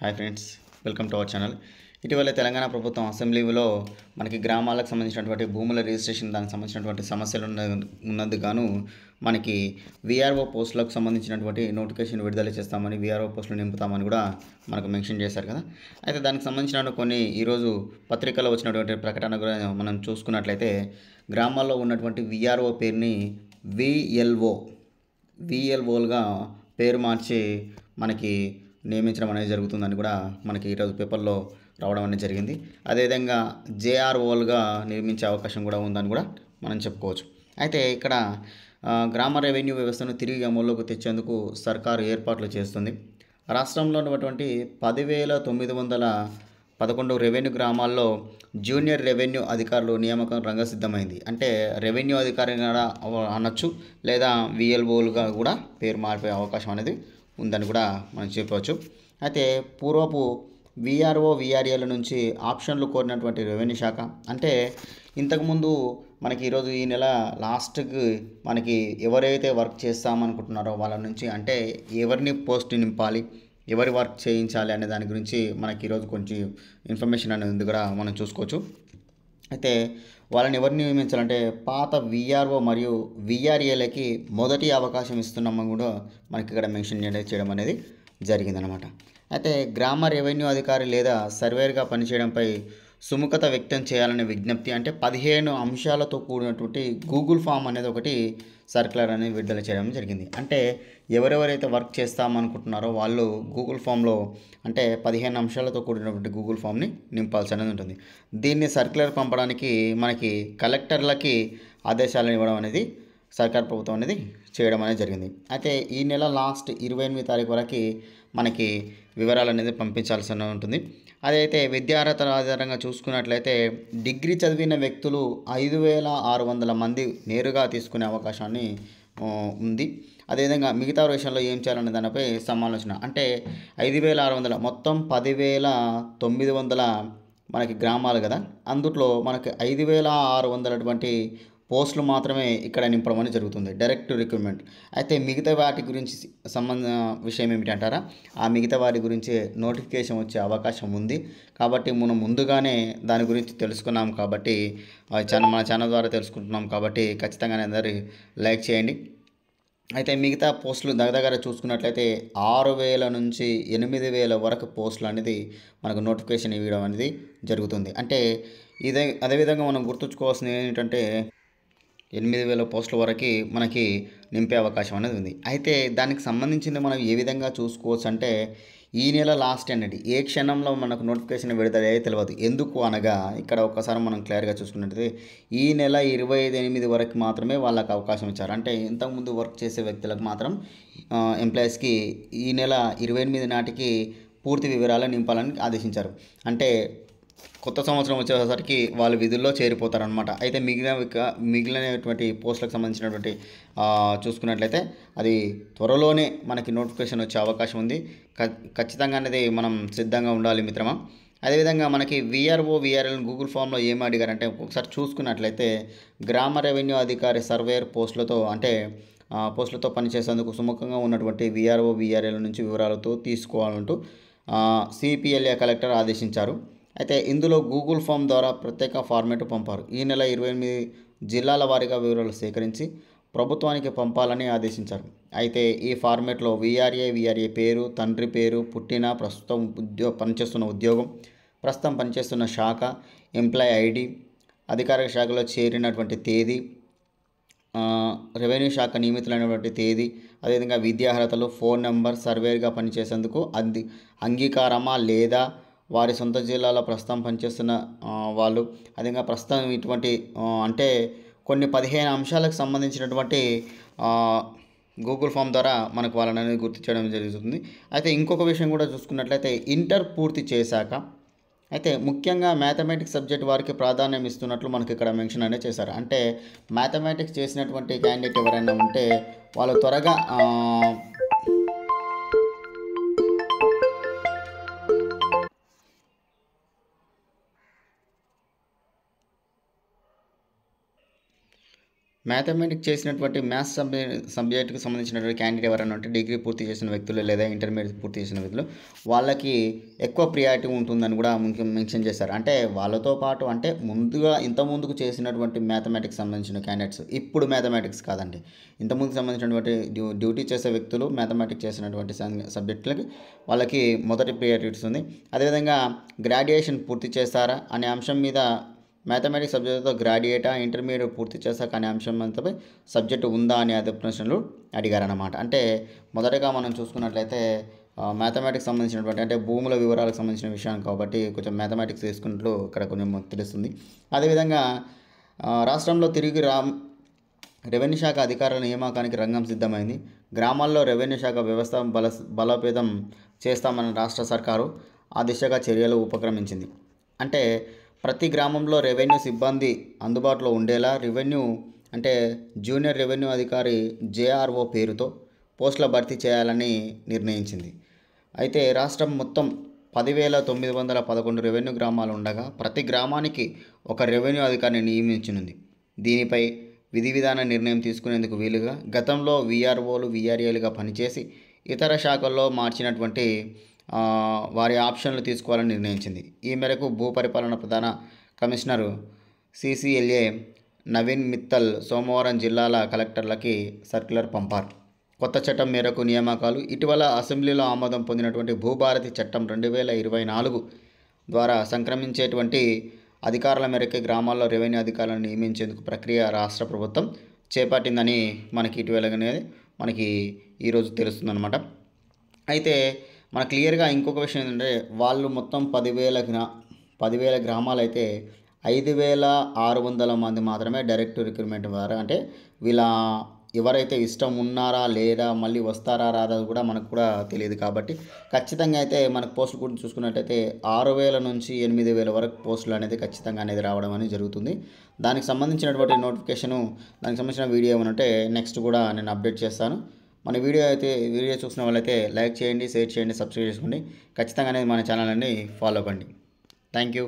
Hi friends, welcome to our channel. ఇటీవల తెలంగాణ ప్రభుత్వం అసెంబ్లీలో మనకి గ్రామాలకు సంబంధించినటువంటి భూముల రిజిస్ట్రేషన్ దానికి సంబంధించినటువంటి సమస్యలు ఉన్నందుకు గాను మనకి వీఆర్ఓ పోస్టులకు సంబంధించినటువంటి నోటిఫికేషన్ విడుదల చేస్తామని, వీఆర్ఓ పోస్టులు నింపుతామని కూడా మనకు మెన్షన్ చేశారు కదా. అయితే దానికి సంబంధించిన కొన్ని ఈరోజు పత్రికలో వచ్చినటువంటి ప్రకటన కూడా మనం చూసుకున్నట్లయితే గ్రామాల్లో ఉన్నటువంటి వీఆర్ఓ పేరుని విఎల్ఓలుగా పేరు మార్చి మనకి నియమించడం అనేది జరుగుతుందని కూడా మనకి ఈరోజు పేపర్లో రావడం అనేది జరిగింది. అదేవిధంగా జేఆర్ఓలుగా నియమించే అవకాశం కూడా ఉందని కూడా మనం చెప్పుకోవచ్చు. అయితే ఇక్కడ గ్రామ రెవెన్యూ వ్యవస్థను తిరిగి అమల్లోకి తెచ్చేందుకు సర్కారు ఏర్పాట్లు చేస్తుంది. రాష్ట్రంలో ఉన్నటువంటి 10,911 రెవెన్యూ గ్రామాల్లో జూనియర్ రెవెన్యూ అధికారులు నియామకం రంగసిద్ధమైంది. అంటే రెవెన్యూ అధికారిగా అనొచ్చు, లేదా విఎల్ఓలుగా కూడా పేరు మారిపోయే అవకాశం అనేది ఉందని కూడా మనం చెప్పవచ్చు. అయితే పూర్వపు వీఆర్ఓ వీఆర్ఏల నుంచి ఆప్షన్లు కోరినటువంటి రెవెన్యూ శాఖ, అంటే ఇంతకుముందు మనకి ఈరోజు ఈ నెల లాస్ట్కి మనకి ఎవరైతే వర్క్ చేస్తామనుకుంటున్నారో వాళ్ళ నుంచి, అంటే ఎవరిని పోస్ట్ నింపాలి, ఎవరి వర్క్ చేయించాలి అనే దాని గురించి మనకి ఈరోజు కొంచెం ఇన్ఫర్మేషన్ అనేది కూడా మనం చూసుకోవచ్చు. అయితే వాళ్ళని ఎవరిని నియమించాలంటే పాత వీఆర్ఓ మరియు వీఆర్ఏలకి మొదటి అవకాశం ఇస్తున్నామని కూడా మనకి ఇక్కడ మెన్షన్ చేయడం అనేది జరిగిందనమాట. అయితే గ్రామ రెవెన్యూ అధికారి లేదా సర్వేర్గా పనిచేయడంపై సుముఖత వ్యక్తం చేయాలనే విజ్ఞప్తి, అంటే 15 అంశాలతో కూడినటువంటి గూగుల్ ఫామ్ అనేది ఒకటి సర్క్యులర్ అనేది విడుదల చేయడం జరిగింది. అంటే ఎవరెవరైతే వర్క్ చేస్తామనుకుంటున్నారో వాళ్ళు గూగుల్ ఫామ్లో, అంటే 15 అంశాలతో కూడినటువంటి గూగుల్ ఫామ్ని నింపాల్సి అనేది ఉంటుంది. దీన్ని సర్క్యులర్ పంపడానికి మనకి కలెక్టర్లకి ఆదేశాలను ఇవ్వడం అనేది సర్కార్ ప్రభుత్వం అనేది చేయడం అనేది జరిగింది. అయితే ఈ నెల లాస్ట్ 28 తారీఖు వరకు మనకి వివరాలు అనేది పంపించాల్సి ఉంటుంది. అదైతే విద్యార్హతల ఆధారంగా చూసుకున్నట్లయితే డిగ్రీ చదివిన వ్యక్తులు 5,600 మంది నేరుగా తీసుకునే అవకాశాన్ని ఉంది. అదేవిధంగా మిగతా విషయంలో ఏం చేయాలనే దానిపై సమాలోచన, అంటే 5,600 మొత్తం 10,900 మనకి గ్రామాలు కదా, అందుట్లో మనకి 5,600 పోస్టులు మాత్రమే ఇక్కడ నింపడం జరుగుతుంది, డైరెక్ట్ రిక్రూట్మెంట్. అయితే మిగతా వాటి గురించి విషయం ఏమిటంటారా, ఆ మిగతా వాటి గురించి నోటిఫికేషన్ వచ్చే అవకాశం ఉంది. కాబట్టి మనం ముందుగానే దాని గురించి తెలుసుకున్నాం కాబట్టి, మన ఛానల్ ద్వారా తెలుసుకుంటున్నాం కాబట్టి ఖచ్చితంగా అందరూ లైక్ చేయండి. అయితే మిగతా పోస్టులు దగ్గర చూసుకున్నట్లయితే 6,000 నుంచి 8,000 వరకు పోస్టులు అనేది మనకు నోటిఫికేషన్ ఇవ్వడం అనేది జరుగుతుంది. అంటే అదేవిధంగా మనం గుర్తుంచుకోవాల్సింది ఏంటంటే 8,000 పోస్టుల వరకు మనకి నింపే అవకాశం అనేది ఉంది. అయితే దానికి సంబంధించింది మనం ఏ విధంగా చూసుకోవచ్చు అంటే, ఈ నెల లాస్ట్ అనేది ఏ క్షణంలో మనకు నోటిఫికేషన్ విడుదల తెలియదు. ఎందుకు అనగా ఇక్కడ ఒక్కసారి మనం క్లియర్గా చూసుకున్నట్లయితే ఈ నెల 25 వరకు మాత్రమే వాళ్ళకి అవకాశం ఇచ్చారు. అంటే ఇంతకుముందు వర్క్ చేసే వ్యక్తులకు మాత్రం ఎంప్లాయీస్కి ఈ నెల 28 నాటికి పూర్తి వివరాలు నింపాలని ఆదేశించారు. అంటే కొత్త సంవత్సరం వచ్చేసరికి వాళ్ళు విధుల్లో చేరిపోతారనమాట. అయితే మిగిలినటువంటి పోస్టులకు సంబంధించినటువంటి చూసుకున్నట్లయితే అది త్వరలోనే మనకి నోటిఫికేషన్ వచ్చే అవకాశం ఉంది. ఖచ్చితంగా అనేది మనం సిద్ధంగా ఉండాలి మిత్రమా. అదేవిధంగా మనకి వీఆర్ఓ వీఆర్ఎల్ గూగుల్ ఫామ్లో ఏం అడిగారంటే, ఒకసారి చూసుకున్నట్లయితే గ్రామ రెవెన్యూ అధికారి సర్వేయర్ పోస్టులతో పనిచేసేందుకు సుముఖంగా ఉన్నటువంటి వీఆర్ఓ వీఆర్ఎల్ నుంచి వివరాలతో తీసుకోవాలంటూ సిపిఎల్ఏ కలెక్టర్ ఆదేశించారు. అయితే ఇందులో గూగుల్ ఫామ్ ద్వారా ప్రత్యేక ఫార్మేట్ పంపారు. ఈ నెల 28 జిల్లాల వారీగా వివరాలు సేకరించి ప్రభుత్వానికి పంపాలని ఆదేశించారు. అయితే ఈ ఫార్మేట్లో వీఆర్ఏ పేరు, తండ్రి పేరు, పుట్టిన, ప్రస్తుతం పనిచేస్తున్న ఉద్యోగం, ప్రస్తుతం పనిచేస్తున్న శాఖ, ఎంప్లాయీ ఐడి, అధికారిక శాఖలో చేరినటువంటి తేదీ, రెవెన్యూ శాఖ నియమితులైనటువంటి తేదీ, అదేవిధంగా విద్యార్హతలు, ఫోన్ నెంబర్, సర్వేగా పనిచేసేందుకు అంగీకారమా లేదా వారి సొంత జిల్లాలో ప్రస్తుతం పనిచేస్తున్న వాళ్ళు, అదేవిధంగా ప్రస్తుతం ఇటువంటి అంటే కొన్ని 15 అంశాలకు సంబంధించినటువంటి గూగుల్ ఫామ్ ద్వారా మనకు వాళ్ళని అనేది గుర్తించడం జరుగుతుంది. అయితే ఇంకొక విషయం కూడా చూసుకున్నట్లయితే ఇంటర్ పూర్తి చేశాక, అయితే ముఖ్యంగా మ్యాథమెటిక్స్ సబ్జెక్ట్ వారికి ప్రాధాన్యం ఇస్తున్నట్లు మనకి ఇక్కడ మెన్షన్ అనేది చేశారు. అంటే మ్యాథమెటిక్స్ చేసినటువంటి క్యాండిడేట్ ఎవరైనా ఉంటే వాళ్ళు త్వరగా మ్యాథమెటిక్స్ చేసినటువంటి మ్యాథ్స్ సబ్జెక్ట్కి సంబంధించినటువంటి క్యాండిడేట్ ఎవరైనా ఉంటే డిగ్రీ పూర్తి చేసిన వ్యక్తులు లేదా ఇంటర్మీడియట్ పూర్తి చేసిన వ్యక్తులు వాళ్ళకి ఎక్కువ ప్రియారిటీ ఉంటుందని కూడా మెన్షన్ చేశారు. అంటే వాళ్ళతో పాటు అంటే ఇంత ముందుకు చేసినటువంటి మ్యాథమెటిక్స్ సంబంధించిన క్యాండిడేట్స్, ఇప్పుడు మ్యాథమెటిక్స్ కాదండి, ఇంతకుముందుకు సంబంధించినటువంటి డ్యూటీ చేసే వ్యక్తులు మ్యాథమెటిక్స్ చేసినటువంటి సబ్జెక్టులకి వాళ్ళకి మొదటి ప్రియారిటీస్ ఉంది. అదేవిధంగా గ్రాడ్యుయేషన్ పూర్తి చేస్తారా అనే అంశం మీద మ్యాథమెటిక్స్ సబ్జెక్టుతో గ్రాడ్యుయేటా ఇంటర్మీడియట్ పూర్తి చేశాక అనే అంశం అంతపై సబ్జెక్టు ఉందా అని అదే ప్రశ్నలు అడిగారన్నమాట. అంటే మొదటగా మనం చూసుకున్నట్లయితే మ్యాథమెటిక్స్ సంబంధించినటువంటి అంటే భూముల వివరాలకు సంబంధించిన విషయం కాబట్టి కొంచెం మ్యాథమెటిక్స్ తీసుకున్నట్లు ఇక్కడ కొంచెం తెలుస్తుంది. అదేవిధంగా రాష్ట్రంలో తిరిగి రెవెన్యూ శాఖ అధికారుల నియామకానికి రంగం సిద్ధమైంది. గ్రామాల్లో రెవెన్యూ శాఖ వ్యవస్థ బలోపేతం చేస్తామన్న రాష్ట్ర సర్కారు ఆ దిశగా చర్యలు ఉపక్రమించింది. అంటే ప్రతి గ్రామంలో రెవెన్యూ సిబ్బంది అందుబాటులో ఉండేలా అంటే జూనియర్ రెవెన్యూ అధికారి జేఆర్ఓ పేరుతో పోస్టుల భర్తీ చేయాలని నిర్ణయించింది. అయితే రాష్ట్రం మొత్తం 10,911 రెవెన్యూ గ్రామాలు ఉండగా ప్రతి గ్రామానికి ఒక రెవెన్యూ అధికారిని నియమించనుంది. దీనిపై విధి విధాన నిర్ణయం తీసుకునేందుకు వీలుగా గతంలో వీఆర్ఓలు వీఆర్ఏలుగా పనిచేసి ఇతర శాఖల్లో మార్చినటువంటి వారి ఆప్షన్లు తీసుకోవాలని నిర్ణయించింది. ఈ మేరకు భూపరిపాలన ప్రధాన కమిషనర్ సిసిఎల్ఏ నవీన్ మిత్తల్ సోమవారం జిల్లాల కలెక్టర్లకి సర్క్యులర్ పంపారు. కొత్త చట్టం మేరకు నియామకాలు. ఇటీవల అసెంబ్లీలో ఆమోదం పొందినటువంటి భూభారతి చట్టం 2024 ద్వారా సంక్రమించేటువంటి అధికారుల మేరకు గ్రామాల్లో రెవెన్యూ అధికారులను నియమించేందుకు ప్రక్రియ రాష్ట్ర ప్రభుత్వం చేపట్టిందని మనకి ఇటీవలనే మనకి ఈరోజు తెలుస్తుందన్నమాట. అయితే మన క్లియర్గా ఇంకొక విషయం ఏంటంటే వాళ్ళు మొత్తం 10,000 గ్రామాలు అయితే 5,600 మంది మాత్రమే డైరెక్ట్ రిక్రూట్మెంట్ ద్వారా అంటే వీళ్ళ ఎవరైతే ఇష్టం ఉన్నారా లేదా మళ్ళీ వస్తారా రాదా కూడా మనకు కూడా తెలియదు. కాబట్టి ఖచ్చితంగా అయితే మనకు పోస్టులు కూడా చూసుకున్నట్టయితే 6,000 నుంచి 8,000 వరకు పోస్టులు అనేది ఖచ్చితంగా అనేది రావడం అనేది జరుగుతుంది. దానికి సంబంధించినటువంటి నోటిఫికేషను దానికి సంబంధించిన వీడియో ఏమంటే నెక్స్ట్ కూడా నేను అప్డేట్ చేస్తాను. మన వీడియో చూసిన వాళ్ళైతే లైక్ చేయండి, షేర్ చేయండి, సబ్స్క్రైబ్ చేసుకోండి. ఖచ్చితంగా అనేది మన ఛానల్ అన్ని ఫాలో అవ్వండి. Thank you.